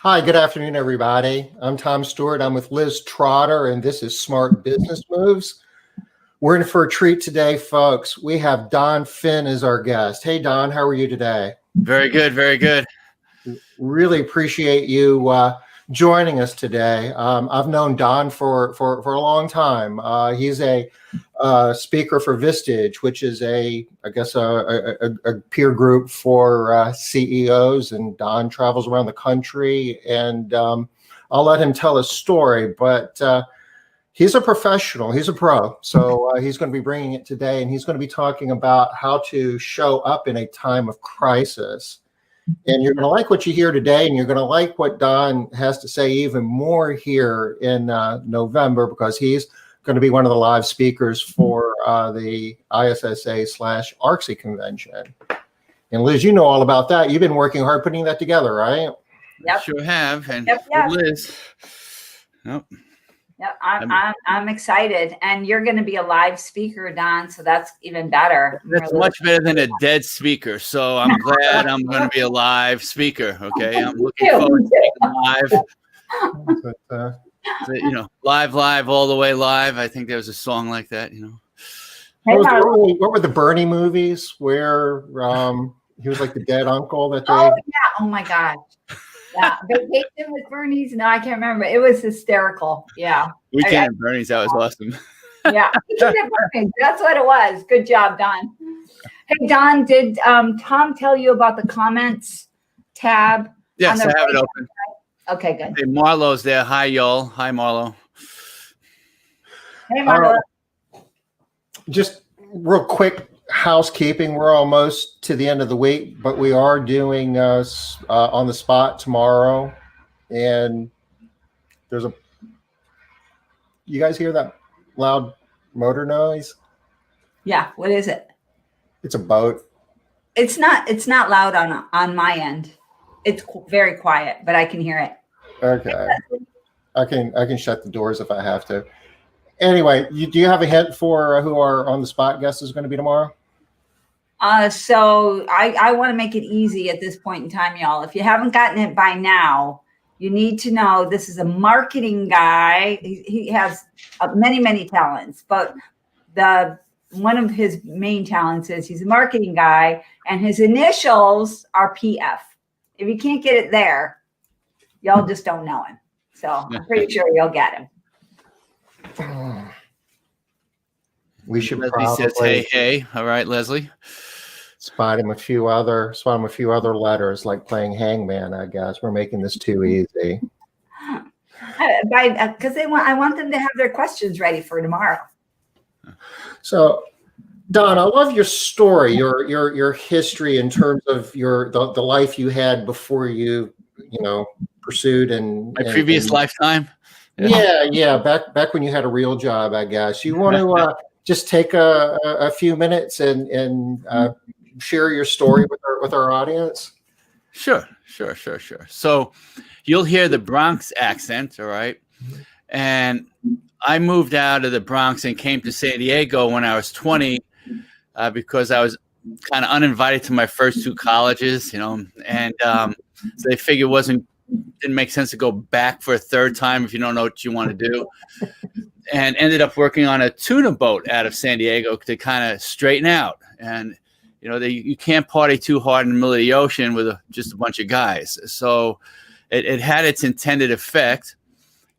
Hi, good afternoon, everybody. I'm Tom Stewart. I'm with Liz Trotter, and this is Smart Business Moves. We're in for a treat today, folks. We have Don Phin as our guest. Hey, Don, how are you today? Very good, very good. Really appreciate you joining us today. I've known Don for a long time. He's a speaker for Vistage, which is a peer group for CEOs, and Don travels around the country, and I'll let him tell his story, but he's a professional, he's a pro, so he's going to be bringing it today, and he's going to be talking about how to show up in a time of crisis. And you're going to like what you hear today, and you're going to like what Don has to say even more here in November, because he's going to be one of the live speakers for the ISSA/ARCSI convention. And Liz, you know all about that. You've been working hard putting that together, right? Yep. Sure have. And yep. Liz. Yep. Yep. I'm excited. And you're going to be a live speaker, Don, so that's even better. That's much better than a dead speaker. So I'm glad I'm going to be a live speaker. Okay. I'm looking forward to being live. Live, all the way live. I think there was a song like that, Hey, what were the Bernie movies where he was like the dead uncle that they... Oh, yeah. Oh, my God. Yeah. Vacation with Bernie's. No, I can't remember. It was hysterical. Yeah. Weekend at Bernie's. That was awesome. Yeah. Weekend at Bernie's. That's what it was. Good job, Don. Hey, Don, did Tom tell you about the comments tab? Yes, I have it open. Okay, good. Hey, Marlo's there. Hi, y'all. Hi, Marlo. Hey, Marlo. Just real quick housekeeping. We're almost to the end of the week, but we are doing on the spot tomorrow. And there's you guys hear that loud motor noise? Yeah. What is it? It's a boat. It's not loud on my end. It's very quiet, but I can hear it. Okay. I can shut the doors if I have to. Anyway, do you have a hint for who our on the spot guest is going to be tomorrow? So I want to make it easy at this point in time, y'all. If you haven't gotten it by now, you need to know this is a marketing guy. He has many, many talents, but one of his main talents is he's a marketing guy, and his initials are PF. If you can't get it there, y'all just don't know him. So I'm pretty sure you'll get him. We should Leslie probably says, hey. All right, Leslie. Spot him a few other letters, like playing hangman, I guess. We're making this too easy. Because I want them to have their questions ready for tomorrow. So, Don, I love your story, your history in terms of the life you had before you pursued my previous lifetime. Yeah. Back when you had a real job, I guess. You want to just take a few minutes and share your story with our audience? Sure. So you'll hear the Bronx accent, all right? And I moved out of the Bronx and came to San Diego when I was 20 because I was kind of uninvited to my first two colleges, and so they figured didn't make sense to go back for a third time if you don't know what you want to do, and ended up working on a tuna boat out of San Diego to kind of straighten out. And you can't party too hard in the middle of the ocean with just a bunch of guys. So it had its intended effect,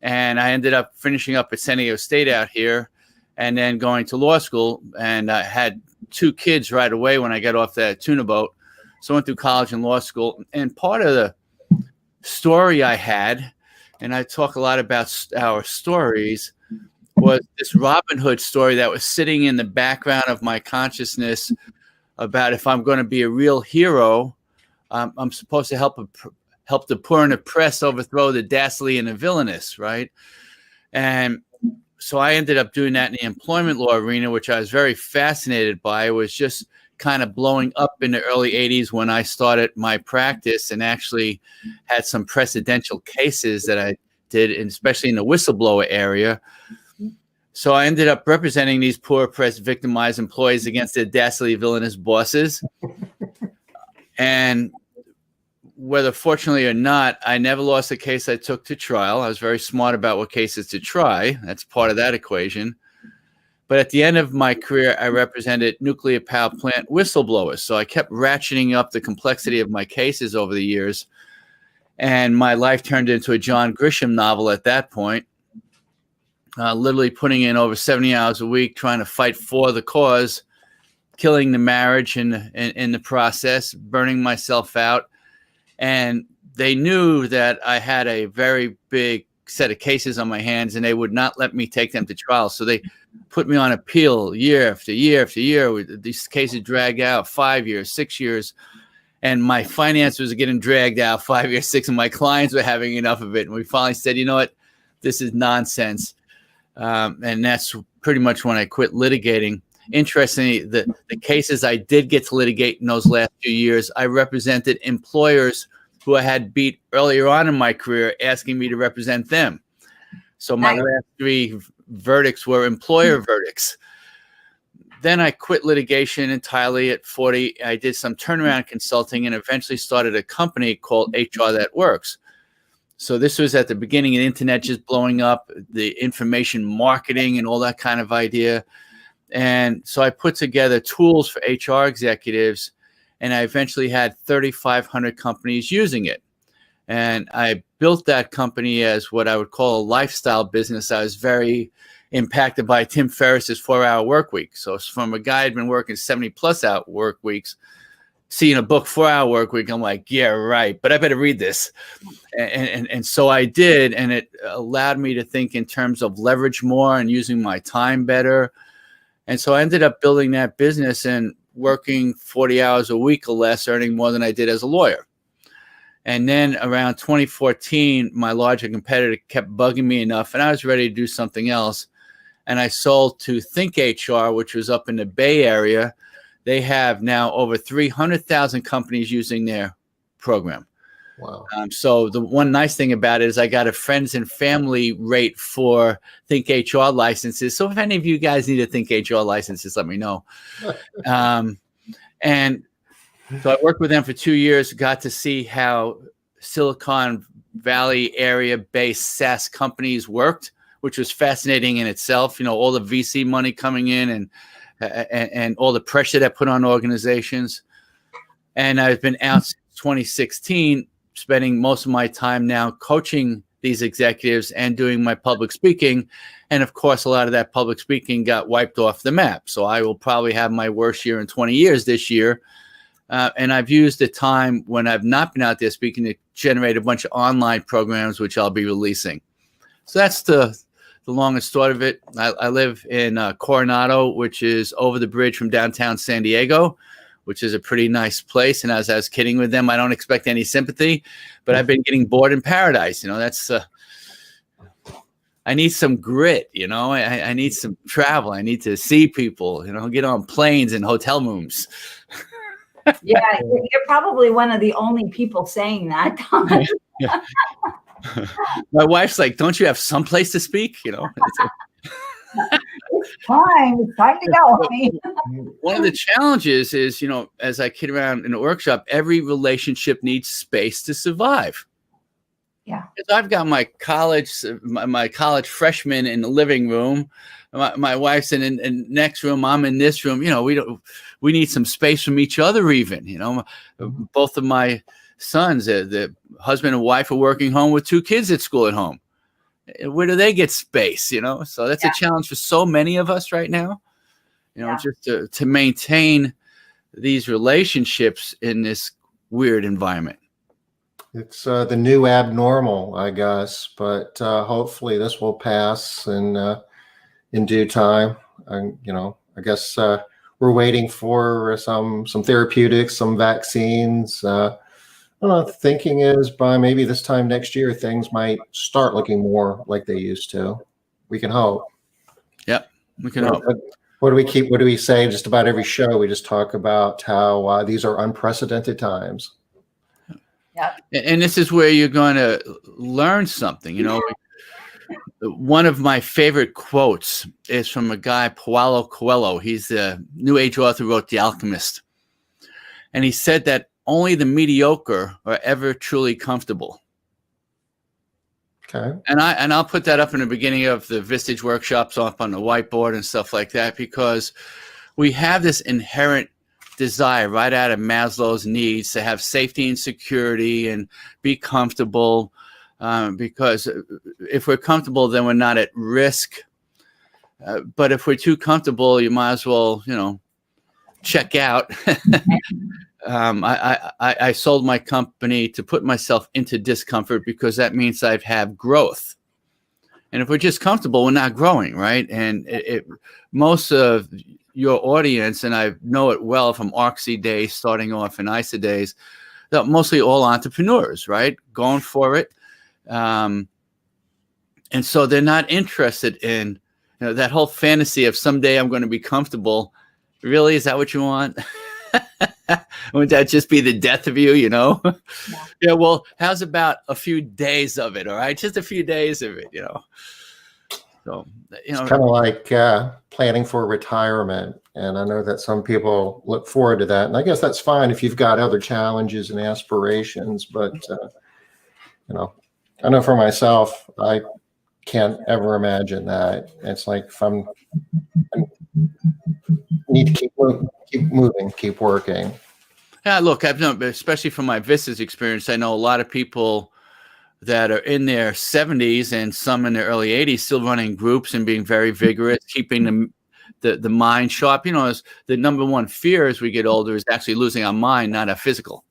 and I ended up finishing up at San Diego State out here, and then going to law school. And I had two kids right away when I got off that tuna boat. So I went through college and law school, and part of the story I had, and I talk a lot about our stories, was this Robin Hood story that was sitting in the background of my consciousness about if I'm going to be a real hero, I'm supposed to help the poor and oppressed overthrow the dastardly and the villainous, right? And so I ended up doing that in the employment law arena, which I was very fascinated by. It was just kind of blowing up in the early 80s when I started my practice, and actually had some precedential cases that I did, especially in the whistleblower area. So I ended up representing these poor, oppressed, victimized employees against their dastardly, villainous bosses. And whether fortunately or not, I never lost a case I took to trial. I was very smart about what cases to try. That's part of that equation. But at the end of my career, I represented nuclear power plant whistleblowers. So I kept ratcheting up the complexity of my cases over the years. And my life turned into a John Grisham novel at that point, literally putting in over 70 hours a week, trying to fight for the cause, killing the marriage in the process, burning myself out. And they knew that I had a very big set of cases on my hands, and they would not let me take them to trial. So they put me on appeal year after year after year. These cases dragged out 5 years, 6 years. And my finances were getting dragged out 5 years, 6, and my clients were having enough of it. And we finally said, you know what, this is nonsense. And that's pretty much when I quit litigating. Interestingly, the cases I did get to litigate in those last few years, I represented employers who I had beat earlier on in my career, asking me to represent them. So my last 3 verdicts were employer verdicts. Then I quit litigation entirely at 40. I did some turnaround consulting and eventually started a company called HR That Works. So this was at the beginning of the internet just blowing up, the information marketing and all that kind of idea. And so I put together tools for HR executives, and I eventually had 3,500 companies using it. And I built that company as what I would call a lifestyle business. I was very impacted by Tim Ferriss's 4-hour work week. So from a guy who'd been working 70+ hour work weeks, seeing a book 4-hour work week, I'm like, yeah, right, but I better read this. And so I did, and it allowed me to think in terms of leverage more and using my time better. And so I ended up building that business and working 40 hours a week or less, earning more than I did as a lawyer. And then around 2014, my larger competitor kept bugging me enough, and I was ready to do something else. And I sold to Think HR, which was up in the Bay Area. They have now over 300,000 companies using their program. Wow. So the one nice thing about it is I got a friends and family rate for Think HR licenses. So if any of you guys need a Think HR license, just let me know. And so I worked with them for 2 years, got to see how Silicon Valley area-based SaaS companies worked, which was fascinating in itself. You know, all the VC money coming in and all the pressure that put on organizations. And I've been out since 2016, spending most of my time now coaching these executives and doing my public speaking. And of course, a lot of that public speaking got wiped off the map. So I will probably have my worst year in 20 years this year. And I've used the time when I've not been out there speaking to generate a bunch of online programs, which I'll be releasing. So that's the longest story of it. I live in Coronado, which is over the bridge from downtown San Diego, which is a pretty nice place. And as I was kidding with them, I don't expect any sympathy, but I've been getting bored in paradise. You know, that's I need some grit, you know, I need some travel. I need to see people, you know, get on planes and hotel rooms. Yeah, you're probably one of the only people saying that. Yeah. My wife's like, don't you have someplace to speak? You know, It's time to go, honey. One of the challenges is, you know, as I kid around in a workshop, every relationship needs space to survive. Yeah. I've got my college freshman in the living room. My wife's in the next room. I'm in this room. You know, we need some space from each other even, you know. Both of my sons, the husband and wife, are working home with 2 kids at school at home. Where do they get space, you know? So that's a challenge for so many of us right now, you know, just to maintain these relationships in this weird environment. It's the new abnormal, I guess, but hopefully this will pass in due time. You know, I guess we're waiting for some therapeutics, some vaccines. I don't know, thinking is by maybe this time next year, things might start looking more like they used to. We can hope. Yep, we can hope. What do we say just about every show? We just talk about how these are unprecedented times. Yep. And this is where you're going to learn something. You know, one of my favorite quotes is from a guy, Paulo Coelho. He's the New Age author who wrote The Alchemist. And he said that only the mediocre are ever truly comfortable. Okay. And I'll put that up in the beginning of the Vistage workshops up on the whiteboard and stuff like that, because we have this inherent desire right out of Maslow's needs to have safety and security and be comfortable, because if we're comfortable, then we're not at risk. But if we're too comfortable, you might as well, check out. I sold my company to put myself into discomfort, because that means I have growth. And if we're just comfortable, we're not growing, right? And most of your audience, and I know it well from ARCSI days, starting off in ISA days, they're mostly all entrepreneurs, right? Going for it. And so they're not interested in that whole fantasy of someday I'm going to be comfortable. Really? Is that what you want? Wouldn't that just be the death of you, Yeah. Yeah, well, how's about a few days of it, all right? Just a few days of it, So, It's kind of like planning for retirement. And I know that some people look forward to that. And I guess that's fine if you've got other challenges and aspirations. But, I know for myself, I can't ever imagine that. It's like if I need to keep moving, keep working. Yeah, look, I've known, especially from my Vistas experience, I know a lot of people that are in their 70s and some in their early 80s still running groups and being very vigorous, keeping the mind sharp. As the number one fear as we get older is actually losing our mind, not our physical.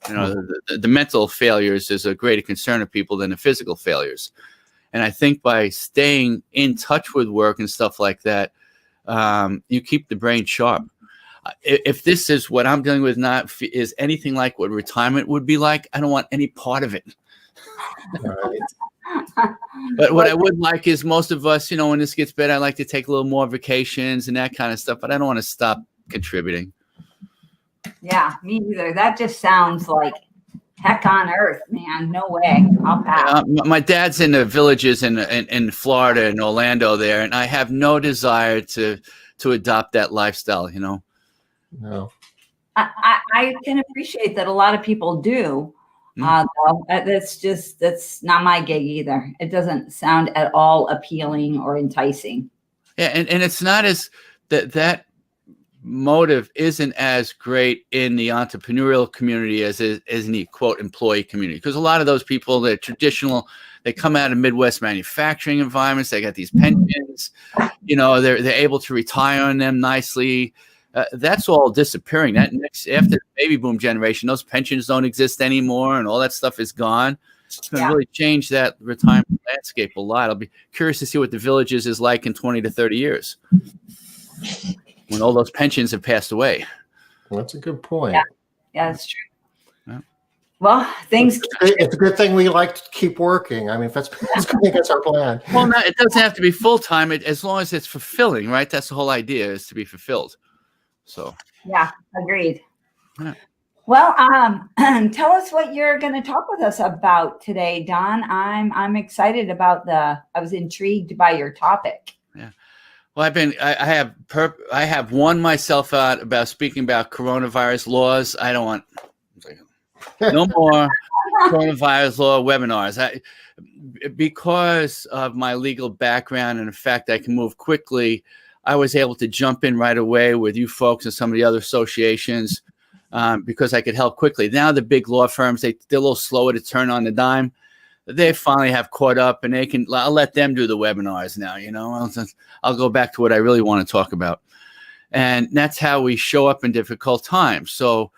The mental failures is a greater concern of people than the physical failures. And I think by staying in touch with work and stuff like that, you keep the brain sharp. If this is what I'm dealing with is anything like what retirement would be like, I don't want any part of it. Right. But what I would like is most of us, when this gets better, I like to take a little more vacations and that kind of stuff, but I don't want to stop contributing. Yeah, me either. That just sounds like heck on earth, man. No way. I'll pass. My dad's in the villages in Florida and Orlando there, and I have no desire to adopt that lifestyle, No. I can appreciate that a lot of people do. Though. That's not my gig either. It doesn't sound at all appealing or enticing. Yeah, and it's not as that motive isn't as great in the entrepreneurial community as in the quote employee community, because a lot of those people, they're traditional, they come out of Midwest manufacturing environments, they got these pensions, they're able to retire on them nicely. That's all disappearing. That after the baby boom generation, those pensions don't exist anymore, and all that stuff is gone. It's going to really change that retirement landscape a lot. I'll be curious to see what the villages is like in 20 to 30 years when all those pensions have passed away. Well, that's a good point. Yeah, that's true. Yeah. Well, it's a good thing we like to keep working. I mean, I think that's our plan. Well, no, it doesn't have to be full time, as long as it's fulfilling, right? That's the whole idea, is to be fulfilled. So yeah, agreed. Yeah. Well, tell us what you're going to talk with us about today, Don. I'm excited about I was intrigued by your topic. Yeah. Well, I have won myself out about speaking about coronavirus laws. I don't want no more coronavirus law webinars. Because of my legal background and the fact I can move quickly, I was able to jump in right away with you folks and some of the other associations because I could help quickly. Now the big law firms, they're a little slower to turn on the dime. They finally have caught up, and I'll let them do the webinars now, I'll go back to what I really want to talk about. And that's how we show up in difficult times. So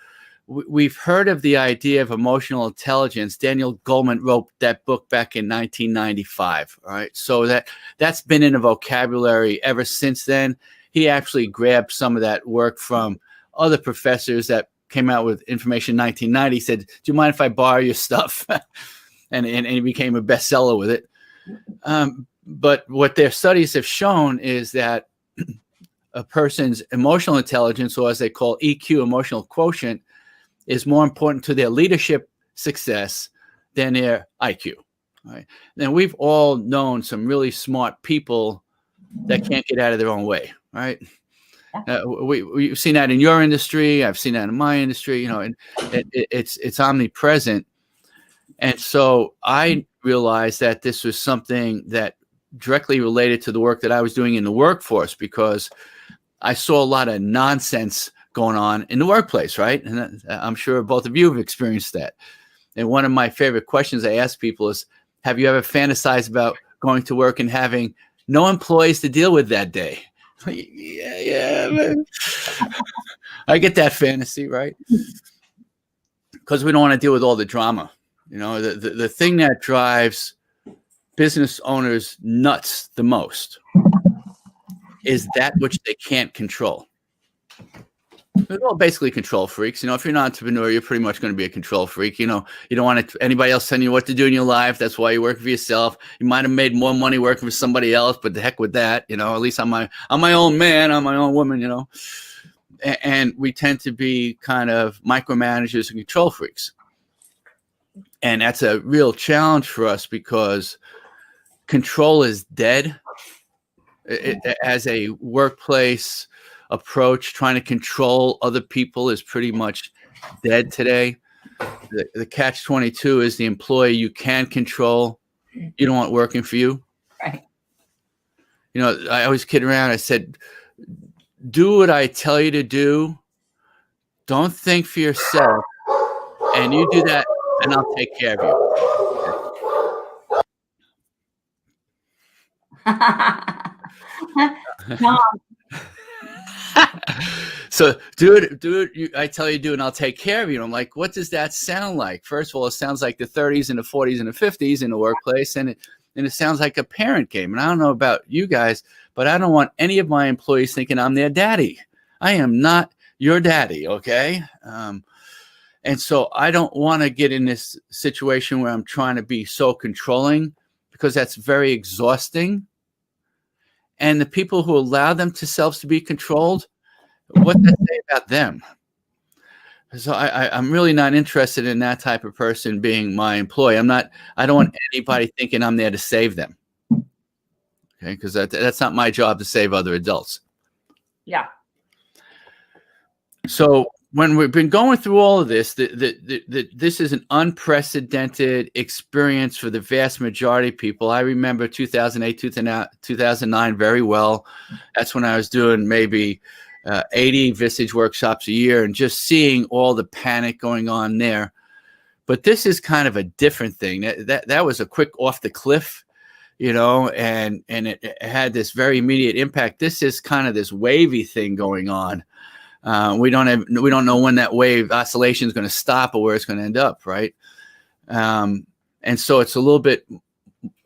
we've heard of the idea of emotional intelligence. Daniel Goleman wrote that book back in 1995. All right. So that's been in the vocabulary ever since then. He actually grabbed some of that work from other professors that came out with information in 1990. He said, "Do you mind if I borrow your stuff?" and he became a bestseller with it. But what their studies have shown is that a person's emotional intelligence, or as they call EQ, emotional quotient, is more important to their leadership success than their IQ. Right? Now, we've all known some really smart people that can't get out of their own way, right? We've seen that in your industry. I've seen that in my industry, and it's omnipresent. And so I realized that this was something that directly related to the work that I was doing in the workforce, because I saw a lot of nonsense going on in the workplace, right? And I'm sure both of you have experienced that. And one of my favorite questions I ask people is, have you ever fantasized about going to work and having no employees to deal with that day? Yeah, man. I get that fantasy, right? Because we don't want to deal with all the drama. The thing that drives business owners nuts the most is that which they can't control. They're all basically control freaks. If you're an entrepreneur, you're pretty much going to be a control freak. You don't want anybody else telling you what to do in your life. That's why you work for yourself. You might have made more money working for somebody else, but the heck with that. At least I'm my own man. I'm my own woman. And we tend to be kind of micromanagers and control freaks. And that's a real challenge for us, because control is dead. As a workplace approach, trying to control other people is pretty much dead today. The catch-22 is the employee you can control. You don't want working for you. Right. I always kid around. I said, do what I tell you to do. Don't think for yourself. And you do that, and I'll take care of you. No. So do it. I tell you to do, and I'll take care of you. And I'm like, what does that sound like? First of all, it sounds like the 30s and the 40s and the 50s in the workplace, and it sounds like a parent game. And I don't know about you guys, but I don't want any of my employees thinking I'm their daddy. I am not your daddy, okay? And so I don't want to get in this situation where I'm trying to be so controlling, because that's very exhausting. And the people who allow themselves to be controlled, what does that say about them? So I'm really not interested in that type of person being my employee. I don't want anybody thinking I'm there to save them. Okay, because that's not my job to save other adults. Yeah. So when we've been going through all of this, this is an unprecedented experience for the vast majority of people. I remember 2008, 2009 very well. That's when I was doing maybe 80 Vistage workshops a year, and just seeing all the panic going on there. But this is kind of a different thing. That was a quick off the cliff, and it had this very immediate impact. This is kind of this wavy thing going on. We don't know when that wave oscillation is going to stop or where it's going to end up, right? And so it's a little bit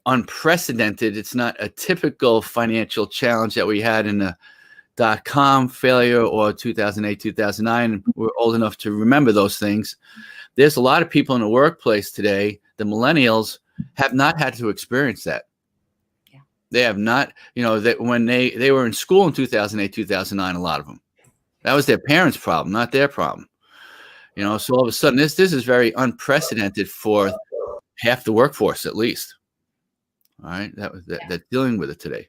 unprecedented. It's not a typical financial challenge that we had in the .com failure or 2008, 2009. We're old enough to remember those things. There's a lot of people in the workplace today, the millennials, have not had to experience that. Yeah. They have not, that when they were in school in 2008, 2009, a lot of them. That was their parents' problem, not their problem. So all of a sudden, this is very unprecedented for half the workforce, at least. All right, that's dealing with it today.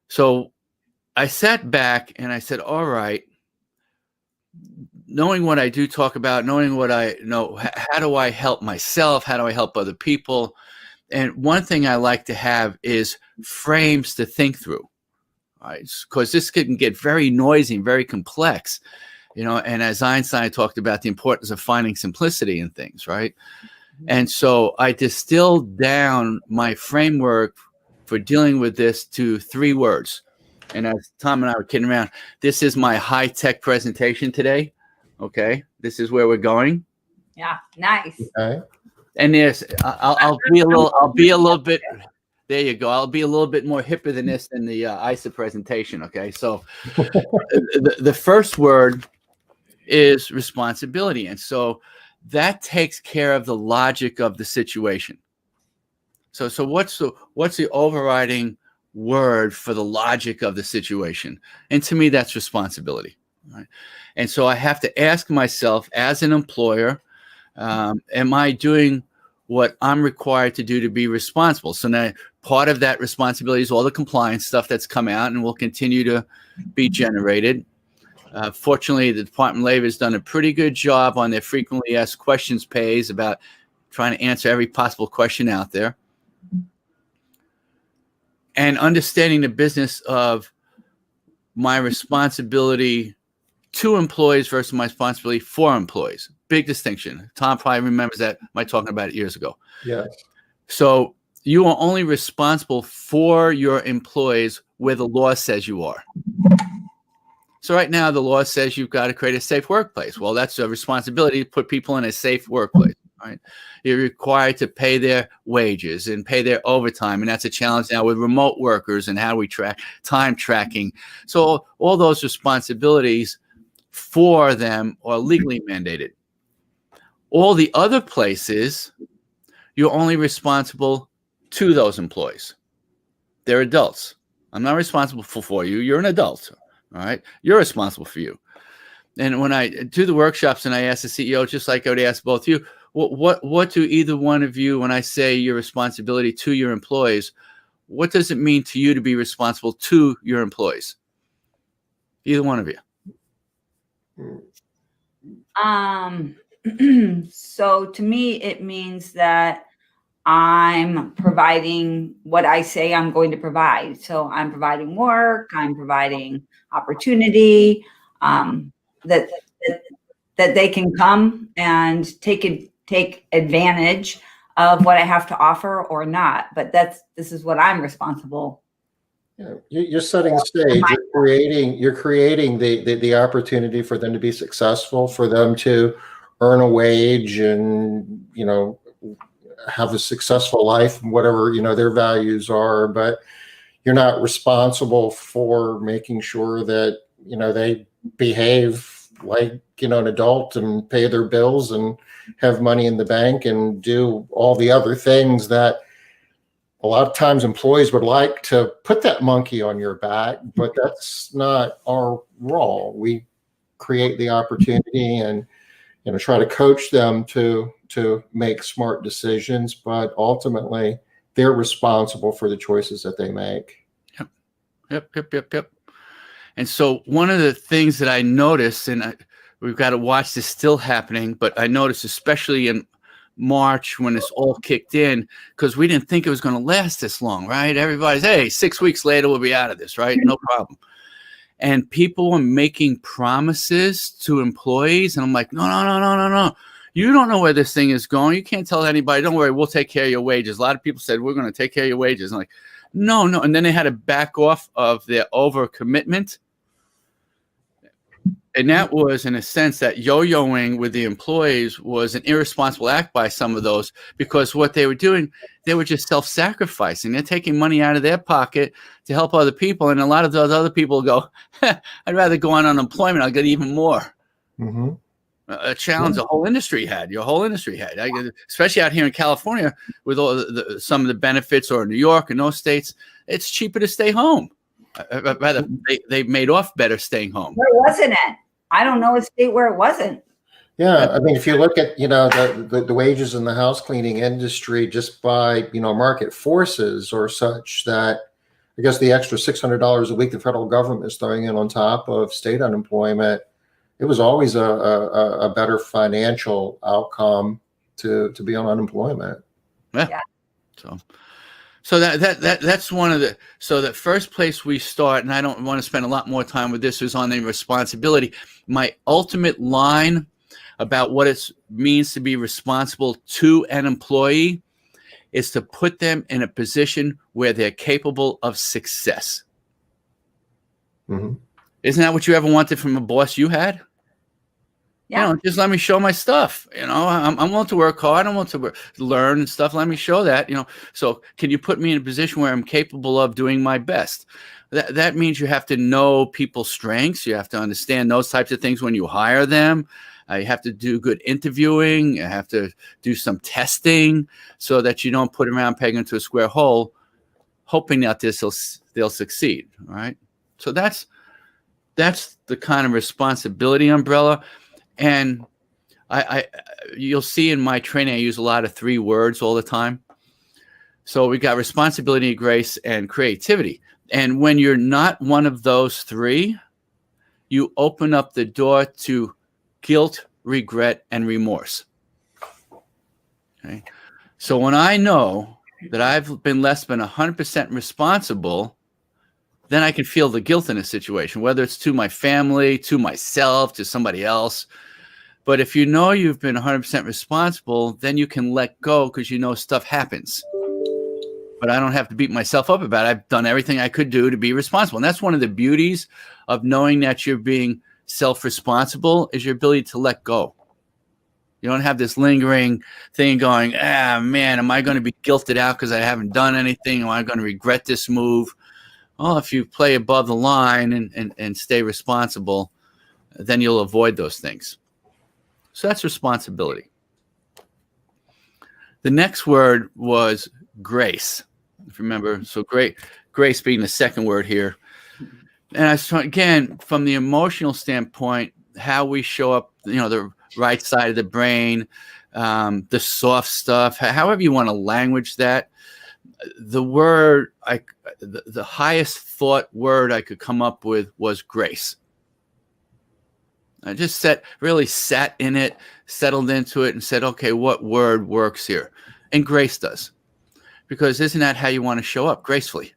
So I sat back and I said, all right, knowing what I do talk about, knowing what I know, how do I help myself? How do I help other people? And one thing I like to have is frames to think through. Right, because this can get very noisy and very complex, and as Einstein talked about the importance of finding simplicity in things, right? Mm-hmm. And so I distilled down my framework for dealing with this to 3 words. And as Tom and I were kidding around, this is my high-tech presentation today. Okay, this is where we're going. Yeah, nice. Okay. And there's, I'll be a little bit. There you go. I'll be a little bit more hipper than this in the ISA presentation. Okay. So the first word is responsibility. And so that takes care of the logic of the situation. So what's the overriding word for the logic of the situation? And to me, that's responsibility. Right? And so I have to ask myself as an employer, am I doing what I'm required to do to be responsible. So now part of that responsibility is all the compliance stuff that's come out and will continue to be generated. Fortunately, the Department of Labor has done a pretty good job on their frequently asked questions page about trying to answer every possible question out there. And understanding the business of my responsibility to employees versus my responsibility for employees. Big distinction. Tom probably remembers that. I talking about it years ago. Yes. So you are only responsible for your employees where the law says you are. So right now the law says you've got to create a safe workplace. Well, that's a responsibility to put people in a safe workplace. Right? You're required to pay their wages and pay their overtime. And that's a challenge now with remote workers and how we track time tracking. So all those responsibilities for them are legally mandated. All the other places, you're only responsible to those employees. They're adults. I'm not responsible for you. You're an adult. All right. You're responsible for you. And when I do the workshops and I ask the CEO, just like I would ask both of you, what do either one of you, when I say your responsibility to your employees, what does it mean to you to be responsible to your employees? Either one of you. So to me, it means that I'm providing what I say I'm going to provide. So I'm providing work, I'm providing opportunity, that they can come and take advantage of what I have to offer or not. But this is what I'm responsible. Yeah, you're setting the stage. You're creating the opportunity for them to be successful, for them to earn a wage and, have a successful life, whatever, their values are. But you're not responsible for making sure that, they behave like, an adult and pay their bills and have money in the bank and do all the other things that a lot of times employees would like to put that monkey on your back, but that's not our role. We create the opportunity and, try to coach them to make smart decisions, but ultimately they're responsible for the choices that they make. Yep. And so one of the things that I noticed, and we've got to watch this still happening, but I noticed especially in March when this all kicked in, because we didn't think it was going to last this long, right? Everybody's, hey, 6 weeks later, we'll be out of this, right? No problem. And people were making promises to employees. And I'm like, no. You don't know where this thing is going. You can't tell anybody, don't worry, we'll take care of your wages. A lot of people said, we're going to take care of your wages. I'm like, no. And then they had to back off of their overcommitment. And that was, in a sense, that yo-yoing with the employees was an irresponsible act by some of those, because what they were doing, they were just self-sacrificing. They're taking money out of their pocket to help other people. And a lot of those other people go, I'd rather go on unemployment. I'll get even more. Mm-hmm. A challenge the whole industry had. Your whole industry had, especially out here in California with all some of the benefits, or New York and those states. It's cheaper to stay home. Rather, they made off better staying home. Where wasn't it? I don't know a state where it wasn't. Yeah, I mean, if you look at the wages in the house cleaning industry, just by market forces or such, that I guess the extra $600 a week the federal government is throwing in on top of state unemployment, it was always a better financial outcome to be on unemployment. Yeah. So that's one of the, so the first place we start, and I don't want to spend a lot more time with this, is on the responsibility. My ultimate line about what it means to be responsible to an employee is to put them in a position where they're capable of success. Mm-hmm. Isn't that what you ever wanted from a boss you had? Yeah. Just let me show my stuff. I'm willing to work hard. I'm willing to learn and stuff. Let me show that. So can you put me in a position where I'm capable of doing my best? That means you have to know people's strengths. You have to understand those types of things when you hire them. You have to do good interviewing. You have to do some testing so that you don't put a round peg into a square hole, hoping that they'll succeed. All right. So that's the kind of responsibility umbrella. And I you'll see in my training, I use a lot of 3 words all the time. So we got responsibility, grace, and creativity. And when you're not one of those 3, you open up the door to guilt, regret, and remorse. Okay. So when I know that I've been less than 100% responsible, then I can feel the guilt in a situation, whether it's to my family, to myself, to somebody else. But if you know you've been 100% responsible, then you can let go because you know stuff happens. But I don't have to beat myself up about it. I've done everything I could do to be responsible. And that's one of the beauties of knowing that you're being self-responsible is your ability to let go. You don't have this lingering thing going, man, am I going to be guilted out because I haven't done anything? Am I going to regret this move? Well, if you play above the line and stay responsible, then you'll avoid those things. So that's responsibility. The next word was grace. If you remember, so grace being the second word here. And I was trying, again, from the emotional standpoint, how we show up, the right side of the brain, the soft stuff, however you want to language that. The word, the highest thought word I could come up with was grace. I just really sat in it, settled into it, and said, okay, what word works here? And grace does. Because isn't that how you want to show up? Gracefully.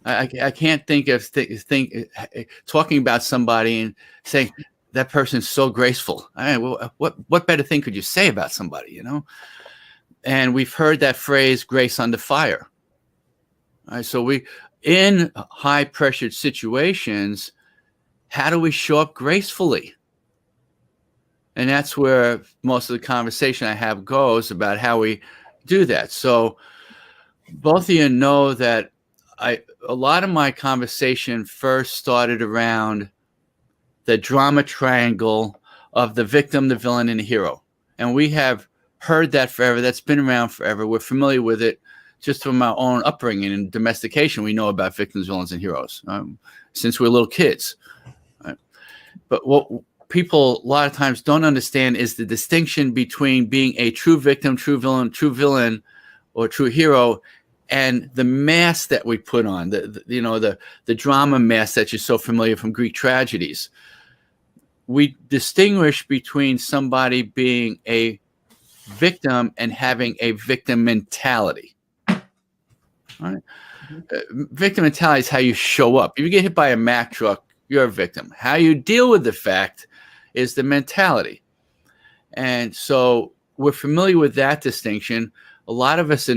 I can't think of talking about somebody and saying that person's so graceful. I mean, what better thing could you say about somebody, And we've heard that phrase, grace under fire. All right, so in high pressured situations, how do we show up gracefully? And that's where most of the conversation I have goes about how we do that. So both of you know that a lot of my conversation first started around the drama triangle of the victim, the villain, and the hero. And we have heard that forever. That's been around forever. We're familiar with it just from our own upbringing and domestication. We know about victims, villains, and heroes since we're little kids. Right? But what people a lot of times don't understand is the distinction between being a true victim, true villain, or true hero, and the mask that we put on, the drama mask that you're so familiar from Greek tragedies. We distinguish between somebody being a victim and having a victim mentality. All right? Victim mentality is how you show up. If you get hit by a Mack truck, you're a victim. How you deal with the fact is the mentality. And so we're familiar with that distinction. A lot of us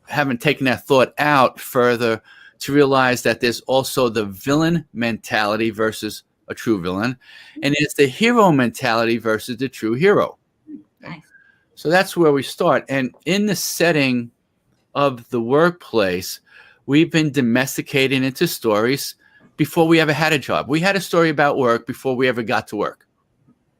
haven't taken that thought out further to realize that there's also the villain mentality versus a true villain, and it's the hero mentality versus the true hero. Okay? Nice. So that's where we start. And in the setting of the workplace, we've been domesticated into stories before we ever had a job. We had a story about work before we ever got to work.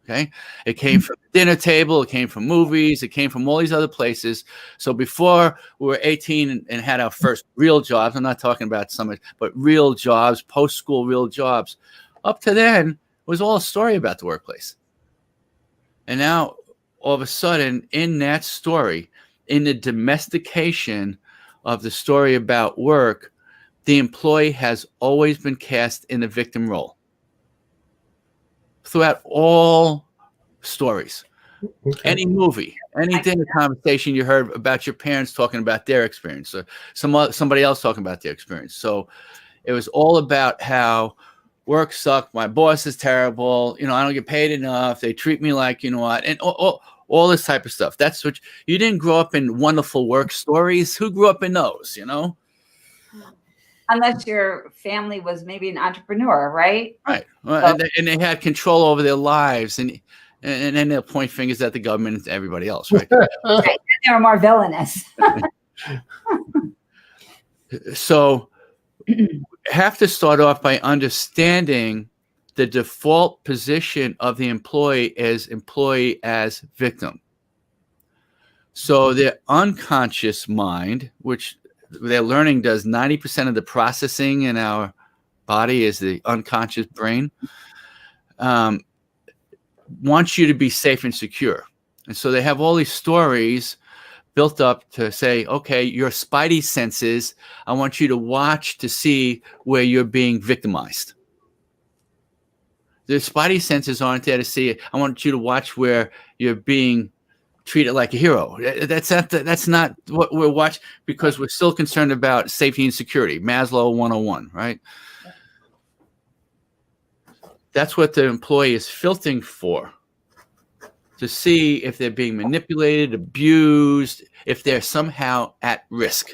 Okay. It came from the dinner table. It came from movies. It came from all these other places. So before we were 18 and had our first real jobs, I'm not talking about but real jobs, post-school real jobs. Up to then, it was all a story about the workplace. And now, all of a sudden, in that story, in the domestication of the story about work, the employee has always been cast in the victim role throughout all stories. Okay. Any movie, any dinner conversation you heard about your parents talking about their experience, or somebody else talking about their experience. So it was all about how work sucked. My boss is terrible. I don't get paid enough. They treat me like, what, and all this type of stuff. That's what you didn't grow up in wonderful work stories. Who grew up in those, Unless your family was maybe an entrepreneur, right? Right. Well, so, and they had control over their lives, and then they'll point fingers at the government and everybody else, right? Right. They were more villainous. So have to start off by understanding the default position of the employee as victim. So their unconscious mind, which their learning does 90% of the processing in our body is the unconscious brain. wants you to be safe and secure. And so they have all these stories built up to say, okay, your spidey senses, I want you to watch to see where you're being victimized. The spidey senses aren't there to see it. I want you to watch where you're being treated like a hero. That's not what we're watching, because we're still concerned about safety and security. Maslow 101, right? That's what the employee is filtering for, to see if they're being manipulated, abused, if they're somehow at risk.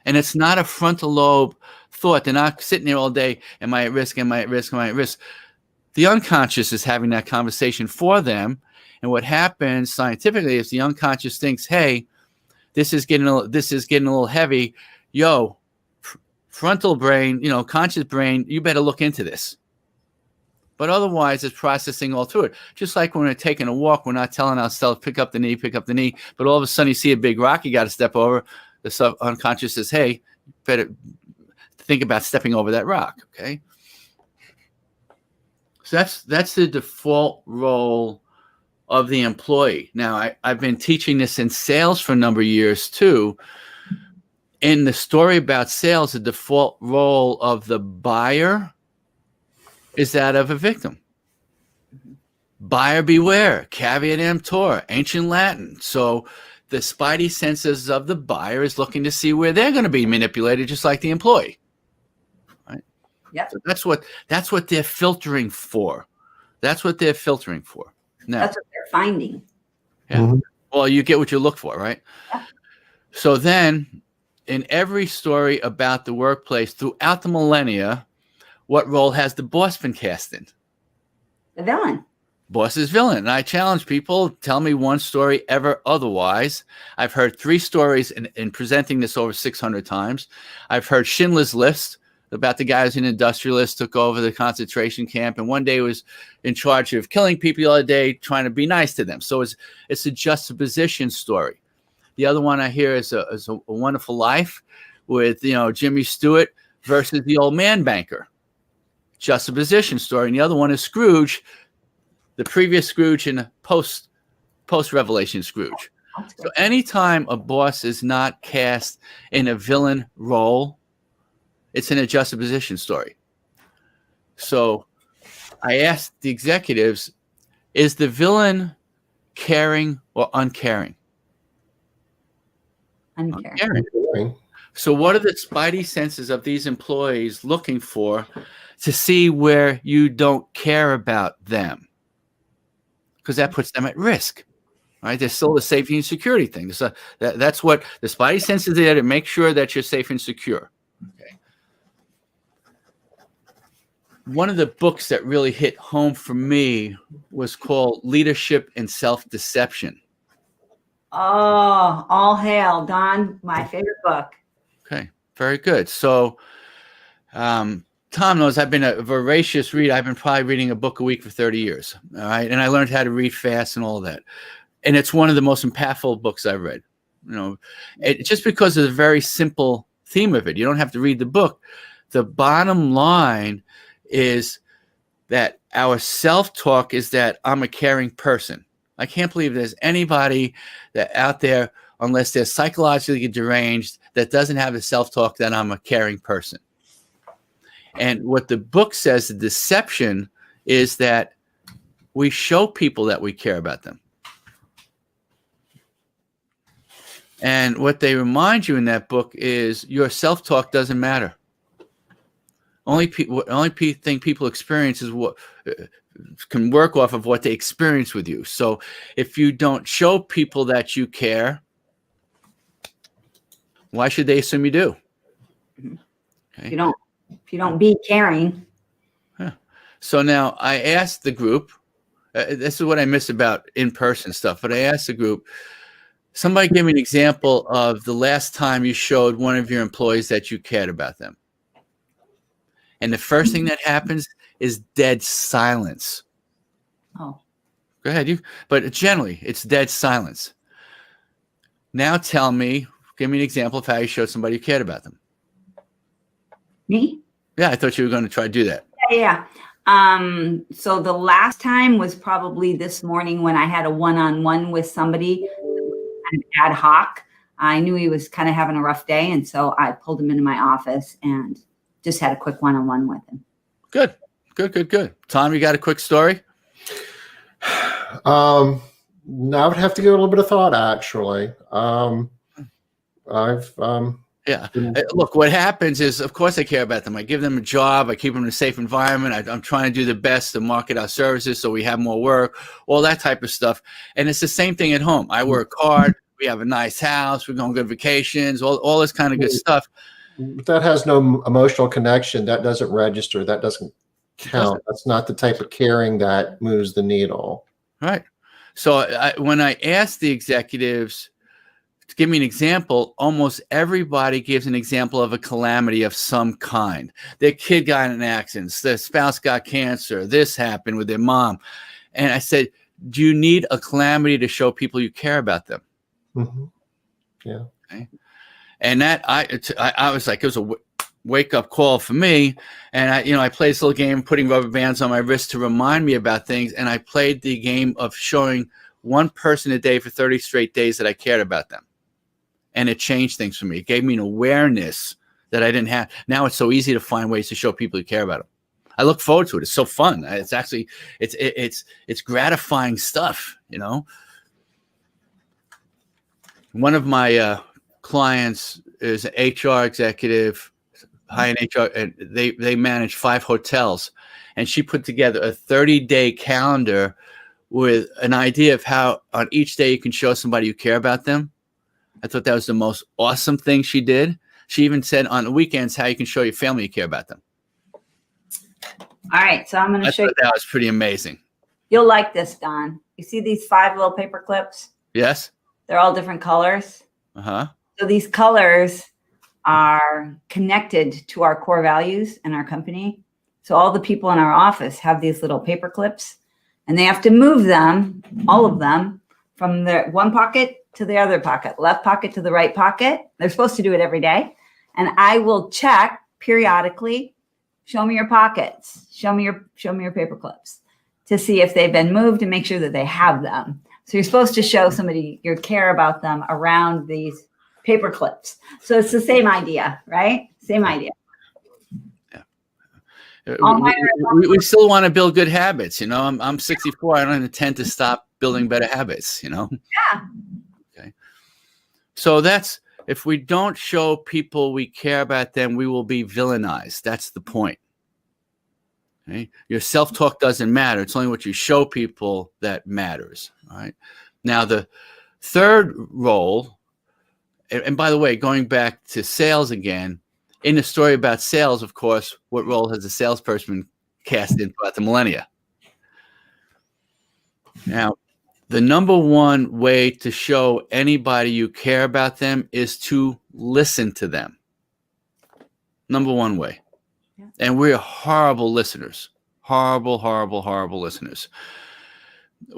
And it's not a frontal lobe thought. They're not sitting there all day, am I at risk, am I at risk, am I at risk? The unconscious is having that conversation for them. And what happens scientifically is the unconscious thinks, hey, this is getting a little heavy. Yo, frontal brain, conscious brain, you better look into this. But otherwise, it's processing all through it. Just like when we're taking a walk, we're not telling ourselves, pick up the knee. But all of a sudden, you see a big rock you got to step over. The unconscious says, hey, better think about stepping over that rock, okay? So that's the default role of the employee. Now, I've been teaching this in sales for a number of years, too. In the story about sales, the default role of the buyer is that of a victim. Buyer beware, caveat emptor, ancient Latin. So the spidey senses of the buyer is looking to see where they're going to be manipulated, just like the employee. Right? Yeah. So that's what they're filtering for. That's what they're filtering for. Now, that's what they're finding. Yeah. Mm-hmm. Well, you get what you look for, right? Yeah. So then, in every story about the workplace throughout the millennia, what role has the boss been cast in? The villain. Boss is villain. And I challenge people, tell me one story ever otherwise. I've heard 3 stories in presenting this over 600 times. I've heard Schindler's List about the guy who's an industrialist, took over the concentration camp, and one day was in charge of killing people, the other day trying to be nice to them. So it's a juxtaposition story. The other one I hear is a Wonderful Life with Jimmy Stewart versus the old man banker. Juxtaposition story. And the other one is Scrooge, the previous Scrooge and post-Revelation Scrooge. So anytime a boss is not cast in a villain role, it's in a juxtaposition story. So I asked the executives, is the villain caring or uncaring? Uncaring. So what are the spidey senses of these employees looking for to see where you don't care about them? Because that puts them at risk, right? There's still the safety and security thing. So that's what the spidey sense is there, to make sure that you're safe and secure. Okay. One of the books that really hit home for me was called Leadership and Self-Deception. Oh, all hail, Don, my favorite book. Okay, very good. So Tom knows I've been a voracious reader. I've been probably reading a book a week for 30 years. All right. And I learned how to read fast and all of that. And it's one of the most impactful books I've read. Just because of the very simple theme of it. You don't have to read the book. The bottom line is that our self-talk is that I'm a caring person. I can't believe there's anybody that out there, unless they're psychologically deranged, that doesn't have a self-talk that I'm a caring person. And what the book says, the deception, is that we show people that we care about them. And what they remind you in that book is your self-talk doesn't matter. Only thing people experience is what can work off of what they experience with you. So if you don't show people that you care, why should they assume you do? Okay. If you don't be caring. Yeah. So now I asked the group, this is what I miss about in-person stuff, but I asked the group, somebody give me an example of the last time you showed one of your employees that you cared about them. And the first thing that happens is dead silence. Oh. Go ahead. But generally, it's dead silence. Now tell me, give me an example of how you showed somebody you cared about them. Me? Yeah, I thought you were going to try to do that. Yeah. So the last time was probably this morning when I had a one-on-one with somebody, kind of ad hoc. I knew he was kind of having a rough day, and so I pulled him into my office and just had a quick one-on-one with him. Good. Tom, you got a quick story? I would have to give it a little bit of thought, actually. Yeah. Look, what happens is, of course, I care about them. I give them a job. I keep them in a safe environment. I'm trying to do the best to market our services so we have more work, all that type of stuff. And it's the same thing at home. I work hard. We have a nice house. We're going good vacations, all this kind of good stuff. That has no emotional connection. That doesn't register. That doesn't count. That's not the type of caring that moves the needle. Right. So when I ask the executives to give me an example, almost everybody gives an example of a calamity of some kind. Their kid got in an accident, their spouse got cancer, this happened with their mom. And I said, do you need a calamity to show people you care about them? Mm-hmm. Yeah. Okay. And that I was like, it was a wake-up call for me. And I played this little game, putting rubber bands on my wrist to remind me about things. And I played the game of showing one person a day for 30 straight days that I cared about them. And it changed things for me. It gave me an awareness that I didn't have. Now it's so easy to find ways to show people you care about them. I look forward to it. It's so fun. It's actually, it's gratifying stuff, One of my clients is an HR executive, high-end HR, and they manage 5 hotels. And she put together a 30-day calendar with an idea of how on each day you can show somebody you care about them. I thought that was the most awesome thing she did. She even said on the weekends how you can show your family you care about them. All right, so I'm going to show you. That was pretty amazing. You'll like this, Don. You see these 5 little paper clips? Yes. They're all different colors. Uh-huh. So these colors are connected to our core values in our company. So all the people in our office have these little paper clips, and they have to move them, all of them, from their one pocket to the other pocket, left pocket to the right pocket. They're supposed to do it every day. And I will check periodically, show me your pockets, show me your paper clips, to see if they've been moved and make sure that they have them. So you're supposed to show somebody your care about them around these paper clips. So it's the same idea, right? Same idea. Yeah. We still want to build good habits. I'm 64. I don't intend to stop building better habits, Yeah. Okay. So that's, if we don't show people we care about them, we will be villainized. That's the point. Okay? Your self-talk doesn't matter. It's only what you show people that matters. All right. Now, the third role, and by the way, going back to sales again, in the story about sales, of course, what role has a salesperson cast in throughout the millennia? Now, the number one way to show anybody you care about them is to listen to them. Number one way. Yeah. And we're horrible listeners. Horrible listeners.